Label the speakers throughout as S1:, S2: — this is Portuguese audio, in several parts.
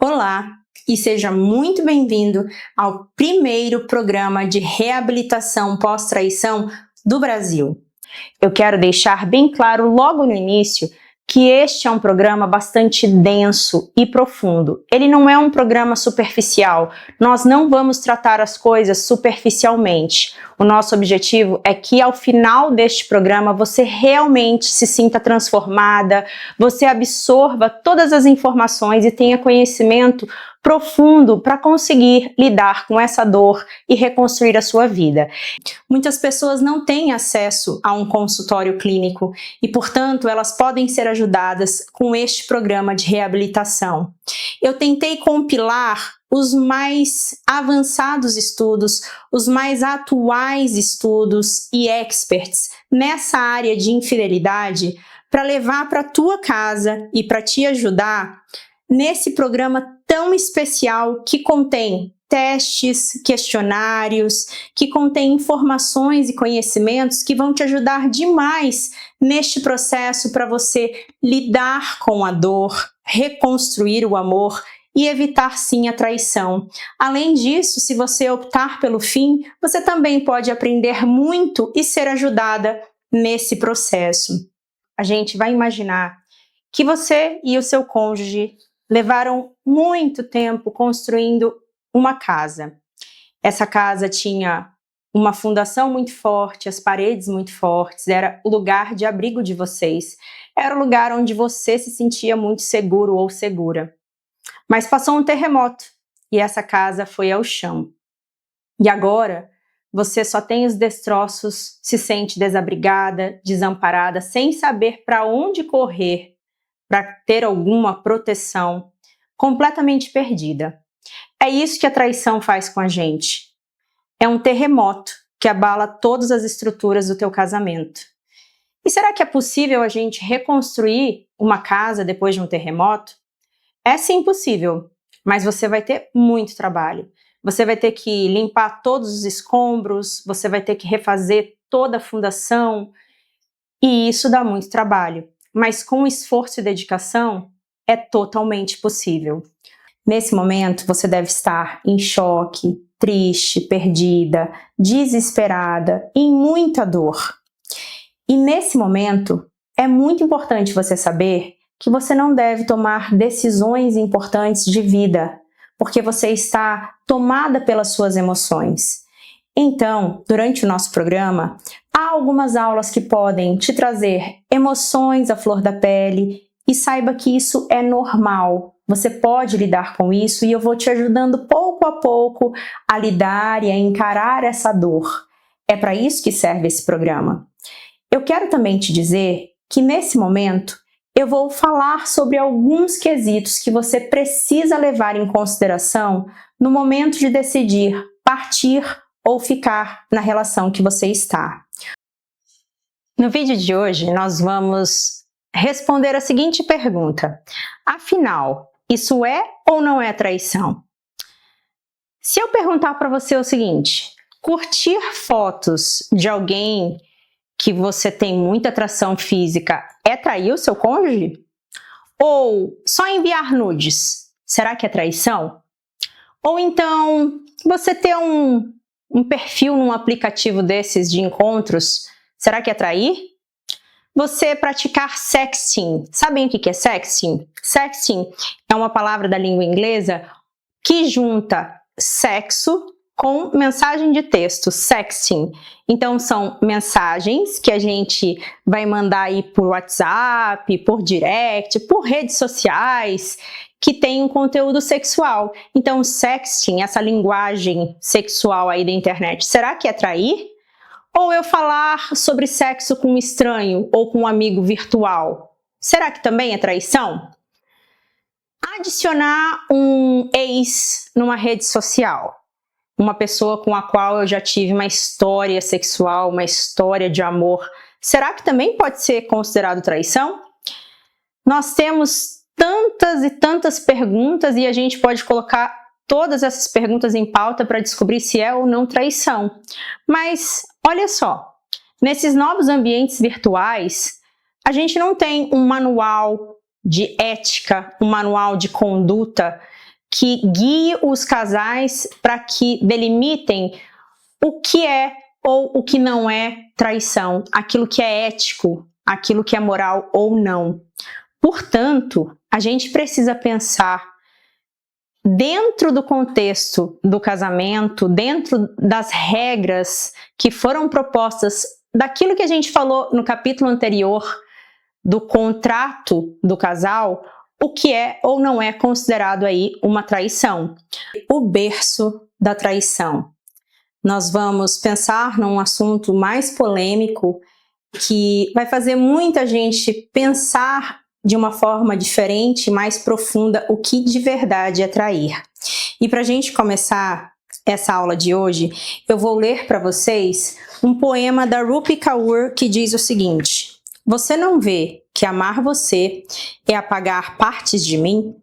S1: Olá e seja muito bem-vindo ao primeiro programa de reabilitação pós-traição do Brasil. Eu quero deixar bem claro logo no início que este é um programa bastante denso e profundo. Ele não é um programa superficial. Nós não vamos tratar as coisas superficialmente. O nosso objetivo é que ao final deste programa você realmente se sinta transformada, você absorva todas as informações e tenha conhecimento profundo para conseguir lidar com essa dor e reconstruir a sua vida. Muitas pessoas não têm acesso a um consultório clínico e, portanto, elas podem ser ajudadas com este programa de reabilitação. Eu tentei compilar os mais avançados estudos, os mais atuais estudos e experts nessa área de infidelidade para levar para a tua casa e para te ajudar nesse programa tão especial que contém testes, questionários, que contém informações e conhecimentos que vão te ajudar demais neste processo para você lidar com a dor, reconstruir o amor e evitar sim a traição. Além disso, se você optar pelo fim, você também pode aprender muito e ser ajudada nesse processo. A gente vai imaginar que você e o seu cônjuge levaram muito tempo construindo uma casa. Essa casa tinha uma fundação muito forte, as paredes muito fortes, era o lugar de abrigo de vocês, era o lugar onde você se sentia muito seguro ou segura. Mas passou um terremoto e essa casa foi ao chão. E agora você só tem os destroços, se sente desabrigada, desamparada, sem saber para onde correr para ter alguma proteção, completamente perdida. É isso que a traição faz com a gente. É um terremoto que abala todas as estruturas do teu casamento. E será que é possível a gente reconstruir uma casa depois de um terremoto? É sim possível, mas você vai ter muito trabalho. Você vai ter que limpar todos os escombros, você vai ter que refazer toda a fundação, e isso dá muito trabalho. Mas com esforço e dedicação, é totalmente possível. Nesse momento, você deve estar em choque, triste, perdida, desesperada, em muita dor. E nesse momento, é muito importante você saber que você não deve tomar decisões importantes de vida, porque você está tomada pelas suas emoções. Então, durante o nosso programa, há algumas aulas que podem te trazer emoções à flor da pele e saiba que isso é normal. Você pode lidar com isso e eu vou te ajudando pouco a pouco a lidar e a encarar essa dor. É para isso que serve esse programa. Eu quero também te dizer que nesse momento eu vou falar sobre alguns quesitos que você precisa levar em consideração no momento de decidir partir ou ficar na relação que você está. No vídeo de hoje, nós vamos responder a seguinte pergunta: afinal, isso é ou não é traição? Se eu perguntar para você o seguinte: curtir fotos de alguém que você tem muita atração física é trair o seu cônjuge? Ou só enviar nudes, será que é traição? Ou então, você ter um perfil num aplicativo desses de encontros, será que é trair? Você praticar sexting, sabem o que é sexting? Sexting é uma palavra da língua inglesa que junta sexo com mensagem de texto, sexting. Então são mensagens que a gente vai mandar aí por WhatsApp, por direct, por redes sociais, que tem um conteúdo sexual. Então sexting, essa linguagem sexual aí da internet, será que é trair? Ou eu falar sobre sexo com um estranho ou com um amigo virtual, será que também é traição? Adicionar um ex numa rede social, uma pessoa com a qual eu já tive uma história sexual, uma história de amor, será que também pode ser considerado traição? Nós temos tantas e tantas perguntas e a gente pode colocar todas essas perguntas em pauta para descobrir se é ou não traição. Mas olha só, nesses novos ambientes virtuais, a gente não tem um manual de ética, um manual de conduta que guie os casais para que delimitem o que é ou o que não é traição, aquilo que é ético, aquilo que é moral ou não. Portanto, a gente precisa pensar dentro do contexto do casamento, dentro das regras que foram propostas, daquilo que a gente falou no capítulo anterior, do contrato do casal, o que é ou não é considerado aí uma traição. O berço da traição. Nós vamos pensar num assunto mais polêmico que vai fazer muita gente pensar de uma forma diferente, mais profunda, o que de verdade é trair. E para a gente começar essa aula de hoje, eu vou ler para vocês um poema da Rupi Kaur que diz o seguinte: você não vê que amar você é apagar partes de mim?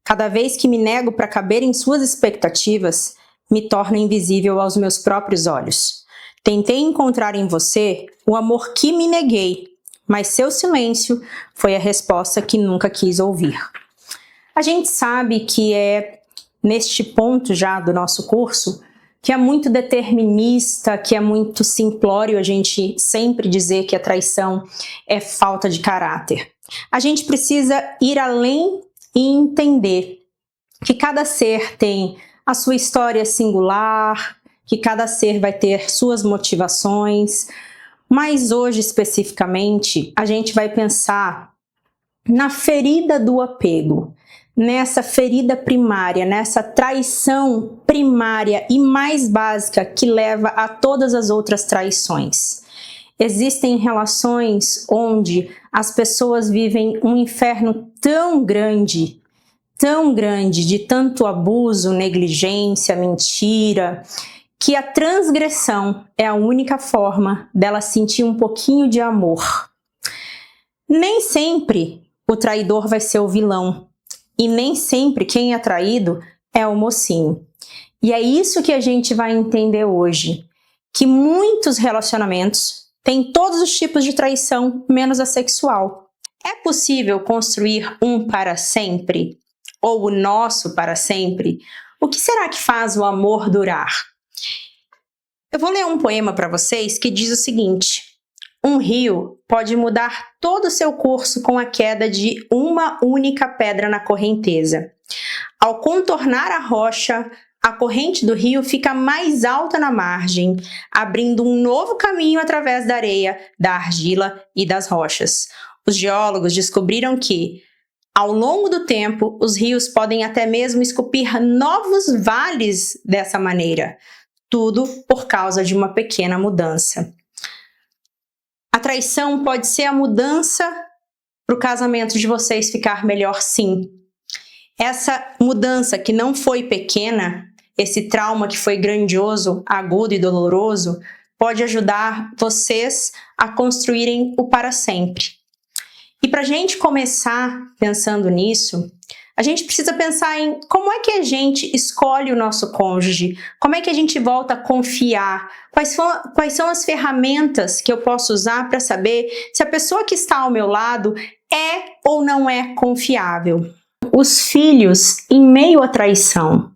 S1: Cada vez que me nego para caber em suas expectativas, me torno invisível aos meus próprios olhos. Tentei encontrar em você o amor que me neguei, mas seu silêncio foi a resposta que nunca quis ouvir. A gente sabe que é neste ponto já do nosso curso que é muito determinista, que é muito simplório a gente sempre dizer que a traição é falta de caráter. A gente precisa ir além e entender que cada ser tem a sua história singular, que cada ser vai ter suas motivações, mas hoje especificamente a gente vai pensar na ferida do apego, nessa ferida primária, nessa traição primária e mais básica que leva a todas as outras traições. Existem relações onde as pessoas vivem um inferno tão grande, de tanto abuso, negligência, mentira, que a transgressão é a única forma dela sentir um pouquinho de amor. Nem sempre o traidor vai ser o vilão, e nem sempre quem é traído é o mocinho. E é isso que a gente vai entender hoje, que muitos relacionamentos têm todos os tipos de traição, menos a sexual. É possível construir um para sempre? Ou o nosso para sempre? O que será que faz o amor durar? Eu vou ler um poema para vocês que diz o seguinte: um rio pode mudar todo o seu curso com a queda de uma única pedra na correnteza. Ao contornar a rocha, a corrente do rio fica mais alta na margem, abrindo um novo caminho através da areia, da argila e das rochas. Os geólogos descobriram que, ao longo do tempo, os rios podem até mesmo esculpir novos vales dessa maneira. Tudo por causa de uma pequena mudança. A traição pode ser a mudança para o casamento de vocês ficar melhor, sim. Essa mudança que não foi pequena, esse trauma que foi grandioso, agudo e doloroso, pode ajudar vocês a construírem o para sempre. E para a gente começar pensando nisso, a gente precisa pensar em como é que a gente escolhe o nosso cônjuge, como é que a gente volta a confiar, quais são as ferramentas que eu posso usar para saber se a pessoa que está ao meu lado é ou não é confiável. Os filhos em meio à traição.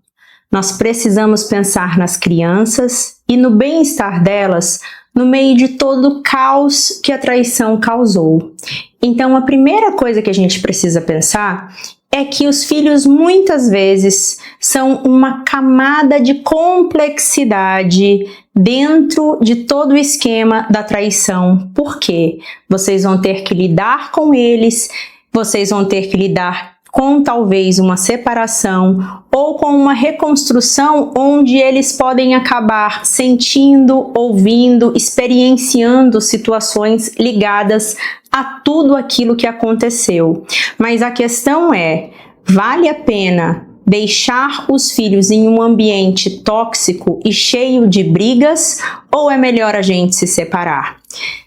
S1: Nós precisamos pensar nas crianças e no bem-estar delas no meio de todo o caos que a traição causou. Então, a primeira coisa que a gente precisa pensar é que os filhos muitas vezes são uma camada de complexidade dentro de todo o esquema da traição. Por quê? Vocês vão ter que lidar com eles, vocês vão ter que lidar com talvez uma separação ou com uma reconstrução onde eles podem acabar sentindo, ouvindo, experienciando situações ligadas a tudo aquilo que aconteceu. Mas a questão é, vale a pena deixar os filhos em um ambiente tóxico e cheio de brigas ou é melhor a gente se separar?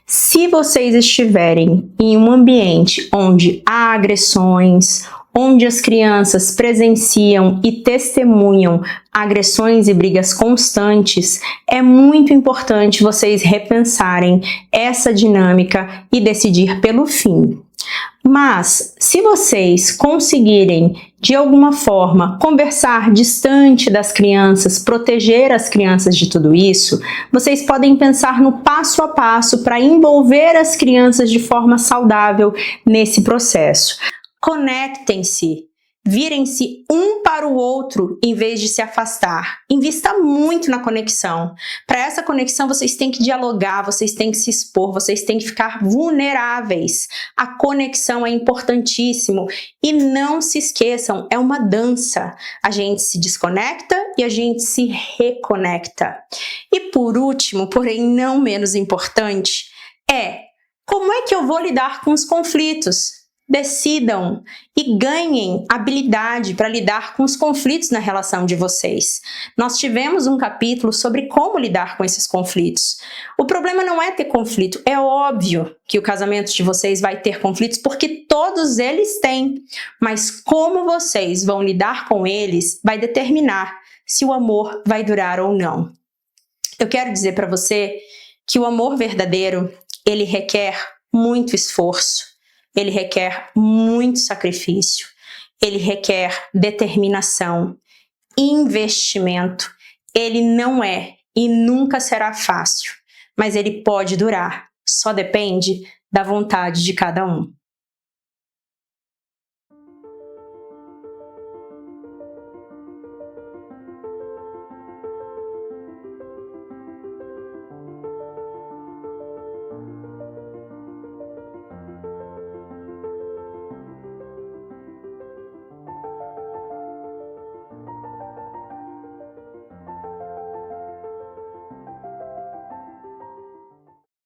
S1: Se vocês estiverem em um ambiente onde há agressões, onde as crianças presenciam e testemunham agressões e brigas constantes, é muito importante vocês repensarem essa dinâmica e decidir pelo fim. Mas, se vocês conseguirem, de alguma forma, conversar distante das crianças, proteger as crianças de tudo isso, vocês podem pensar no passo a passo para envolver as crianças de forma saudável nesse processo. Conectem-se. Virem-se um para o outro em vez de se afastar. Invista muito na conexão. Para essa conexão, vocês têm que dialogar, vocês têm que se expor, vocês têm que ficar vulneráveis. A conexão é importantíssimo. E não se esqueçam, é uma dança. A gente se desconecta e a gente se reconecta. E por último, porém não menos importante, como é que eu vou lidar com os conflitos? Decidam e ganhem habilidade para lidar com os conflitos na relação de vocês. Nós tivemos um capítulo sobre como lidar com esses conflitos. O problema não é ter conflito, é óbvio que o casamento de vocês vai ter conflitos porque todos eles têm, mas como vocês vão lidar com eles vai determinar se o amor vai durar ou não. Eu quero dizer para você que o amor verdadeiro, ele requer muito esforço. Ele requer muito sacrifício, ele requer determinação, investimento. Ele não é e nunca será fácil, mas ele pode durar. Só depende da vontade de cada um.